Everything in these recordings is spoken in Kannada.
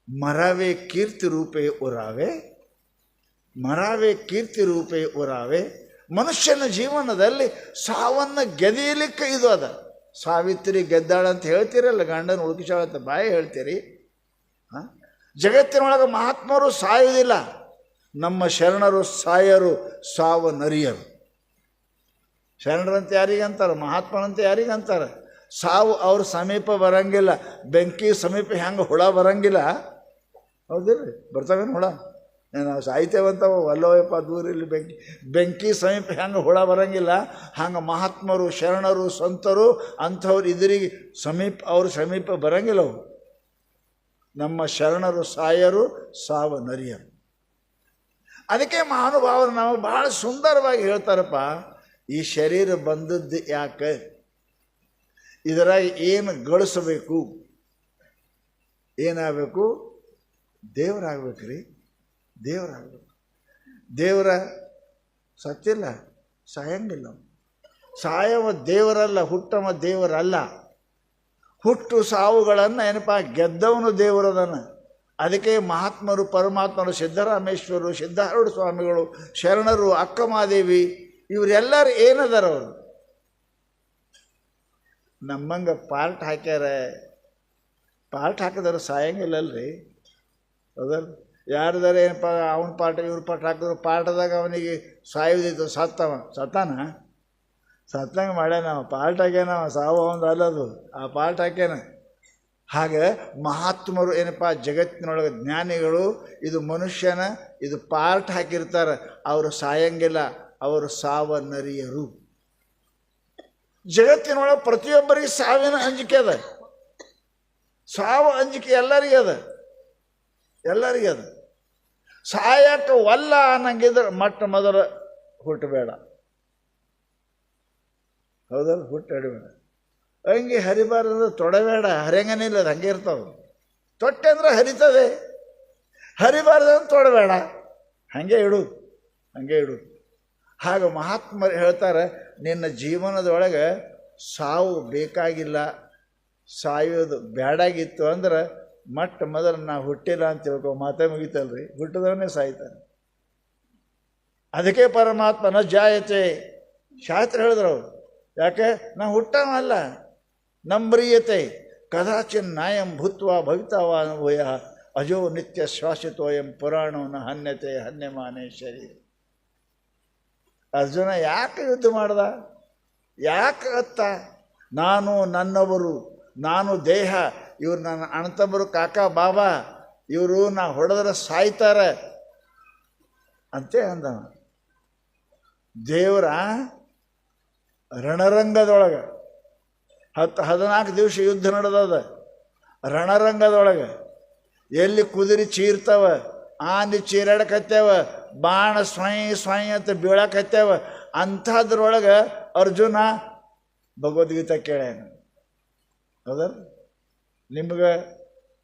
ಮರಾವೆ ಕೀರ್ತಿ ರೂಪೇ ಉರಾವೆ, ಮರಾವೆ ಕೀರ್ತಿ ರೂಪೇ ಉರಾವೆ. ಮನುಷ್ಯನ ಜೀವನದಲ್ಲಿ ಸಾವನ್ನು ಗೆದೀಲಿಕ್ಕೆ ಇದು ಅದ. ಸಾವಿತ್ರಿ ಗೆದ್ದಾಳ ಅಂತ ಹೇಳ್ತೀರಲ್ಲ, ಗಂಡನ ಹುಡುಕಿಸಾಳ ಅಂತ ಬಾಯಿ ಹೇಳ್ತೀರಿ. ಜಗತ್ತಿನೊಳಗೆ ಮಹಾತ್ಮರು ಸಾಯುವುದಿಲ್ಲ, ನಮ್ಮ ಶರಣರು ಸಾಯರು, ಸಾವ ನರಿಯರು. ಶರಣರಂತೆ ಯಾರಿಗೆ ಅಂತಾರೆ, ಮಹಾತ್ಮರಂತೆ ಯಾರಿಗೆ ಅಂತಾರೆ. ಸಾವು ಅವ್ರ ಸಮೀಪ ಬರಂಗಿಲ್ಲ. ಬೆಂಕಿ ಸಮೀಪ ಹೆಂಗೆ ಹುಳ ಬರಂಗಿಲ್ಲ, ಹೌದಿಲ್ಲ? ಬರ್ತಾವೇನು ಹುಳ? ನಾವು ಸಾಯ್ತೇವಂತವ ಅಲ್ಲೋಯಪ್ಪ ದೂರ ಇಲ್ಲಿ ಬೆಂಕಿ ಸಮೀಪ ಹೆಂಗೆ ಹುಳ ಬರಂಗಿಲ್ಲ, ಹಂಗೆ ಮಹಾತ್ಮರು ಶರಣರು ಸಂತರು ಅಂಥವ್ರು ಇದರಿಗೆ ಅವ್ರ ಸಮೀಪ ಬರಂಗಿಲ್ಲ. ಅವರು ನಮ್ಮ ಶರಣರು ಸಾಯರು, ಸಾವ ನರಿಯರು. ಅದಕ್ಕೆ ಮಹಾನುಭಾವರು ನಾವು ಭಾಳ ಸುಂದರವಾಗಿ ಹೇಳ್ತಾರಪ್ಪ, ಈ ಶರೀರ ಬಂದದ್ದು ಯಾಕೆ, ಇದರಾಗ ಏನು ಗಳಿಸಬೇಕು, ಏನಾಗಬೇಕು, ದೇವರಾಗಬೇಕ್ರಿ, ದೇವರಾಗಬೇಕು. ದೇವರ ಸತ್ತಿಲ್ಲ, ಸಾಯಂಗಿಲ್ಲ. ಸಾಯವ ದೇವರಲ್ಲ, ಹುಟ್ಟವ ದೇವರಲ್ಲ. ಹುಟ್ಟು ಸಾವುಗಳನ್ನು ಏನಪ್ಪ ಗೆದ್ದವನು ದೇವರದನ. ಅದಕ್ಕೆ ಮಹಾತ್ಮರು ಪರಮಾತ್ಮರು, ಸಿದ್ದರಾಮೇಶ್ವರರು, ಸಿದ್ಧಾರೂಢ ಸ್ವಾಮಿಗಳು, ಶರಣರು, ಅಕ್ಕಮಾದೇವಿ, ಇವರೆಲ್ಲರೂ ಏನದಾರ, ಅವರು ನಮ್ಮಂಗೆ ಪಾರ್ಟ್ ಹಾಕ್ಯಾರ. ಪಾರ್ಟ್ ಹಾಕಿದಾರೆ ಸಾಯಂಗಿಲ್ಲಲ್ರಿ, ಹೌದಲ್ಲ? ಯಾರ್ದಾರ ಏನಪ್ಪ ಅವನ ಪಾಠ ಇವ್ರ ಪಾಠ ಹಾಕಿದ್ರು, ಪಾಠದಾಗ ಅವನಿಗೆ ಸಾಯುವುದಿತ್ತು, ಸತ್ತಾನ ಸತ್ತಂಗೆ ಮಾಡ್ಯಾನ, ಪಾಠ ಹಾಕ್ಯಾನ, ಸಾವು ಅವನು ಅಲ್ಲದು, ಆ ಪಾಠ ಹಾಕ್ಯಾನ. ಹಾಗೆ ಮಹಾತ್ಮರು ಏನಪ್ಪ ಜಗತ್ತಿನೊಳಗೆ ಜ್ಞಾನಿಗಳು ಇದು ಮನುಷ್ಯನ ಇದು ಪಾರ್ಟ್ ಹಾಕಿರ್ತಾರೆ, ಅವರು ಸಾಯಂಗಿಲ್ಲ, ಅವರು ಸಾವ ನರಿಯರು. ಜಗತ್ತಿನೊಳಗೆ ಪ್ರತಿಯೊಬ್ಬರಿಗೆ ಸಾವಿನ ಅಂಜಿಕೆ ಅದ, ಸಾವು ಅಂಜಿಕೆ ಎಲ್ಲರಿಗೆ ಅದ, ಎಲ್ಲರಿಗೆ ಅದ. ಸಾಯಕ್ಕೆ ವಲ್ಲ ಅನ್ನಂಗಿದ್ರೆ ಮೊಟ್ಟ ಮೊದಲು ಹುಟ್ಟಬೇಡ, ಹೌದಲ್ಲ? ಹುಟ್ಟಾಡಬೇಡ. ಹಂಗೆ ಹರಿಬಾರ್ದಂದ್ರೆ ತೊಡಬೇಡ, ಹರಿಯಂಗನಿಲ್ಲ, ಅದು ಹಂಗೆ ಇರ್ತಾವೆ. ತೊಟ್ಟೆ ಅಂದ್ರೆ ಹರಿತದೆ, ಹರಿಬಾರ್ದಂದ್ರೆ ತೊಡಬೇಡ, ಹಾಗೆ ಇಡು, ಹಾಗೆ ಇಡು. ಹಾಗೆ ಮಹಾತ್ಮರು ಹೇಳ್ತಾರೆ, ನಿನ್ನ ಜೀವನದೊಳಗೆ ಸಾವು ಬೇಕಾಗಿಲ್ಲ, ಸಾಯೋದು ಬೇಡಾಗಿತ್ತು ಅಂದ್ರೆ ಮೊಟ್ಟ ಮೊದಲು ನಾ ಹುಟ್ಟಿಲ್ಲ ಅಂತ ತಿಳ್ಕೊ, ಮಾತೇ ಮುಗಿತಲ್ರಿ, ಹುಟ್ಟಿದವನೇ ಸಾಯ್ತಾನೆ. ಅದಕ್ಕೆ ಪರಮಾತ್ಮನ ಜಾಯತೆ ಶಾಸ್ತ್ರ ಹೇಳಿದ್ರು ಅವರು. ಯಾಕೆ? ನಾ ಹುಟ್ಟವಲ್ಲ, ನಂಬ್ರಿಯತೆ ಕದಾಚಿನ್ ನಾಯಂ ಭೂತ್ವ ಭವಿತಾವಾನುಭಯ ಅಜೋ ನಿತ್ಯ ಶ್ವಾಸಿತೋಯಂ ಪುರಾಣೋ ನ ಹನ್ಯತೆ ಹನ್ಯಮಾನೇ ಶರೀರ. ಅರ್ಜುನ ಯಾಕೆ ಯುದ್ಧ ಮಾಡ್ದ, ಯಾಕೆ ಅತ್ತ? ನಾನು ನನ್ನವರು, ನಾನು ದೇಹ, ಇವ್ರು ನನ್ನ ಅಣ್ಣತಮ್ಮರು, ಕಾಕಾ ಬಾಬಾ, ಇವರು ನಾ ಹೊಡೆದ್ರೆ ಸಾಯ್ತಾರೆ ಅಂತೇ ಅಂದವ. ದೇವರ ರಣರಂಗದೊಳಗೆ 14 ದಿವಸ ಯುದ್ಧ ನಡೆದದ. ರಣರಂಗದೊಳಗೆ ಎಲ್ಲಿ ಕುದುರೆ ಚೀರ್ತಾವ, ಆನೆ ಚೀರಾಡಕತ್ತೇವ, ಬಾಣ ಸ್ವಯ್ ಸ್ವಯ್ ಅಂತ ಬೀಳಕತ್ತೇವ, ಅಂಥದ್ರೊಳಗೆ ಅರ್ಜುನ ಭಗವದ್ಗೀತೆ ಕೇಳ್ಯಾನ. ಹೌದಲ್ಲ? ನಿಮ್ಗೆ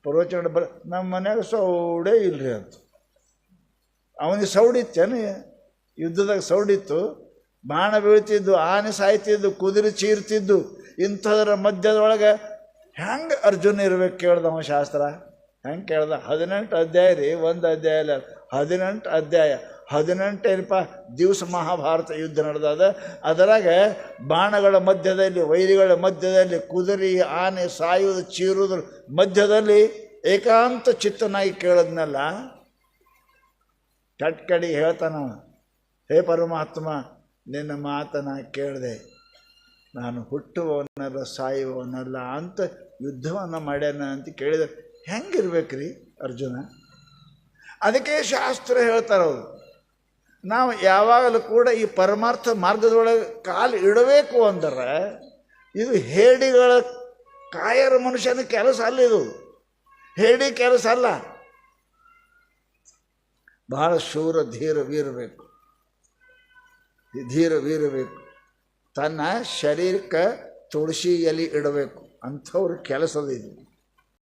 ಪ್ರವಚನ ನಮ್ಮ ಮನ್ಯಾಗ ಸೌಡೇ ಇಲ್ರಿ ಅಂತ. ಅವನಿಗೆ ಸೌಡಿತ್ತೇನು? ಯುದ್ಧದಾಗ ಸೌಡಿತ್ತು, ಬಾಣ ಬೀಳ್ತಿದ್ದು, ಆನೆ ಸಾಯ್ತಿದ್ದು, ಕುದುರೆ ಚೀರ್ತಿದ್ದು, ಇಂಥದ್ರ ಮಧ್ಯದೊಳಗೆ ಹೆಂಗೆ ಅರ್ಜುನ ಇರ್ಬೇಕು ಕೇಳ್ದವ ಶಾಸ್ತ್ರ. ಹೆಂಗೆ ಕೇಳ್ದ? 18 ಅಧ್ಯಾಯ ರೀ, ಒಂದು ಅಧ್ಯಾಯ ಅಲ್ಲ, 18 ಅಧ್ಯಾಯ. 18 ಏನಪ್ಪ ದಿವಸ ಮಹಾಭಾರತ ಯುದ್ಧ ನಡೆದದ. ಅದರಾಗ ಬಾಣಗಳ ಮಧ್ಯದಲ್ಲಿ, ವೈರಿಗಳ ಮಧ್ಯದಲ್ಲಿ, ಕುದುರೆ ಆನೆ ಸಾಯುವುದು ಚೀರುವುದ್ರ ಮಧ್ಯದಲ್ಲಿ ಏಕಾಂತ ಚಿತ್ತನಾಗಿ ಕೇಳದ್ನಲ್ಲ, ಕಟ್ಕಡಿ ಹೇಳ್ತಾನವ, ಹೇ ಪರಮಾತ್ಮ, ನಿನ್ನ ಮಾತನ ಕೇಳಿದೆ, ನಾನು ಹುಟ್ಟುವವನಲ್ಲ ಸಾಯುವವನಲ್ಲ ಅಂತ ಯುದ್ಧವನ್ನು ಮಾಡ್ಯಾನ ಅಂತ ಕೇಳಿದ್ರೆ ಹೆಂಗಿರ್ಬೇಕ್ರಿ ಅರ್ಜುನ? ಅದಕ್ಕೆ ಶಾಸ್ತ್ರ ಹೇಳ್ತಾರವರು, ನಾವು ಯಾವಾಗಲೂ ಕೂಡ ಈ ಪರಮಾರ್ಥ ಮಾರ್ಗದೊಳಗೆ ಕಾಲು ಇಡಬೇಕು ಅಂದ್ರೆ ಇದು ಹೇಡಿಗಳ ಕಾಯರ ಮನುಷ್ಯನ ಕೆಲಸ ಅಲ್ಲ, ಇದು ಹೇಡಿ ಕೆಲಸ ಅಲ್ಲ. ಬಹಳ ಶೂರ ಧೀರ ವೀರಬೇಕು, ಧೀರ ವೀರಬೇಕು. ತನ್ನ ಶರೀರಕ್ಕೆ ತುಳಸಿ ಎಲೆ ಇಡಬೇಕು, ಅಂಥವ್ರ ಕೆಲಸದ ಇದು.